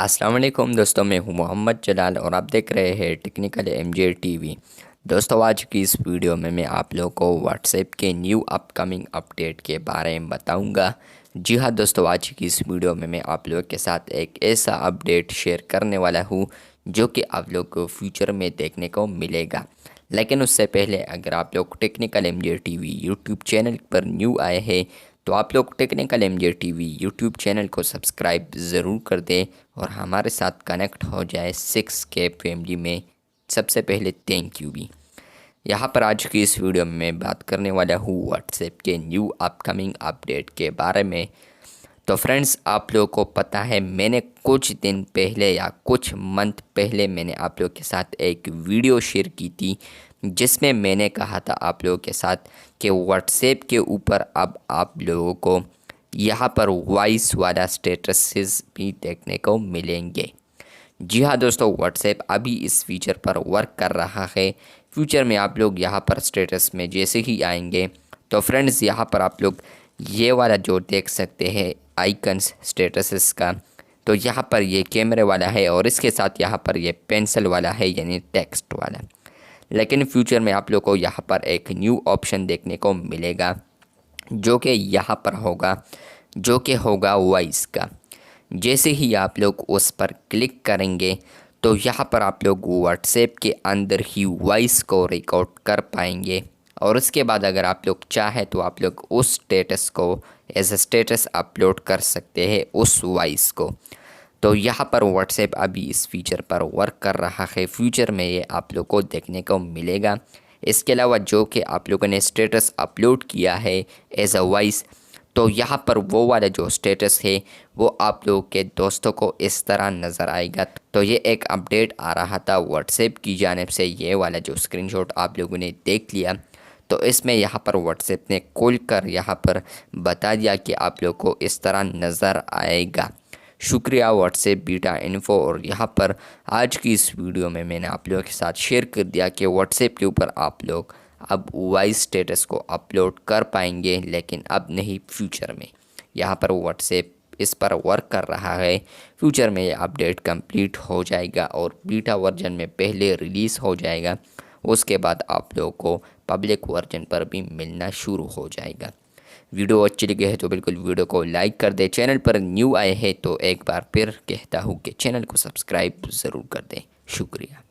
अस्सलाम वालेकुम दोस्तों, मैं हूं मोहम्मद जलाल और आप देख रहे हैं टेक्निकल एमजे टीवी। दोस्तों, आज की इस वीडियो में मैं आप लोगों को व्हाट्सएप के न्यू अपकमिंग अपडेट के बारे में बताऊंगा। जी हाँ दोस्तों, आज की इस वीडियो में मैं आप लोगों के साथ एक ऐसा अपडेट शेयर करने वाला हूं जो कि आप लोग को फ्यूचर में देखने को मिलेगा। लेकिन उससे पहले अगर आप लोग technical MJ TV YouTube channel पर न्यू आए हैं तो आप लोग technical MJ TV YouTube channel को सब्सक्राइब ज़रूर कर दें और हमारे साथ कनेक्ट हो जाए 6K फैमिली में। सबसे पहले थैंक यू भी। यहाँ पर आज की इस वीडियो में मैं बात करने वाला हूँ व्हाट्सएप के न्यू अपकमिंग अपडेट के बारे में। तो फ्रेंड्स, आप लोगों को पता है मैंने कुछ दिन पहले या कुछ मंथ पहले मैंने आप लोगों के साथ एक वीडियो शेयर की थी जिसमें मैंने कहा था आप लोगों के साथ कि व्हाट्सएप के ऊपर अब आप लोगों को यहाँ पर वॉइस वाला स्टेटसेस भी देखने को मिलेंगे। जी हाँ दोस्तों, व्हाट्सएप अभी इस फीचर पर वर्क कर रहा है। फ्यूचर में आप लोग यहाँ पर स्टेटस में जैसे ही आएंगे तो फ्रेंड्स यहाँ पर आप लोग ये वाला जो देख सकते हैं आइकन्स स्टेटसेस का, तो यहाँ पर ये कैमरे वाला है और इसके साथ यहाँ पर ये पेंसिल वाला है यानी टेक्स्ट वाला। लेकिन फ्यूचर में आप लोग को यहाँ पर एक न्यू ऑप्शन देखने को मिलेगा जो कि यहाँ पर होगा, जो कि होगा वॉइस का। जैसे ही आप लोग उस पर क्लिक करेंगे तो यहाँ पर आप लोग व्हाट्सएप के अंदर ही वॉइस को रिकॉर्ड कर पाएंगे और उसके बाद अगर आप लोग चाहे तो आप लोग उस स्टेटस को एज अ स्टेटस अपलोड कर सकते हैं उस वॉइस को। तो यहाँ पर व्हाट्सएप अभी इस फीचर पर वर्क कर रहा है। फ्यूचर में ये आप लोग को देखने को मिलेगा। इसके अलावा जो कि आप लोगों ने स्टेटस अपलोड किया है एज अ वॉइस, तो यहाँ पर वो वाला जो स्टेटस है वो आप लोगों के दोस्तों को इस तरह नज़र आएगा। तो ये एक अपडेट आ रहा था व्हाट्सएप की जानिब से। ये वाला जो स्क्रीनशॉट आप लोगों ने देख लिया, तो इसमें यहाँ पर व्हाट्सएप ने खोल कर यहाँ पर बता दिया कि आप लोग को इस तरह नज़र आएगा। शुक्रिया व्हाट्सएप बीटा इन्फो। और यहाँ पर आज की इस वीडियो में मैंने आप लोगों के साथ शेयर कर दिया कि व्हाट्सएप के ऊपर आप लोग अब वॉइस स्टेटस को अपलोड कर पाएंगे, लेकिन अब नहीं फ्यूचर में। यहाँ पर व्हाट्सएप इस पर वर्क कर रहा है। फ्यूचर में ये अपडेट कंप्लीट हो जाएगा और बीटा वर्जन में पहले रिलीज़ हो जाएगा। उसके बाद आप लोगों को पब्लिक वर्जन पर भी मिलना शुरू हो जाएगा। वीडियो अच्छी लगी है तो बिल्कुल वीडियो को लाइक कर दें। चैनल पर न्यू आए हैं तो एक बार फिर कहता हूँ कि चैनल को सब्सक्राइब ज़रूर कर दें। शुक्रिया।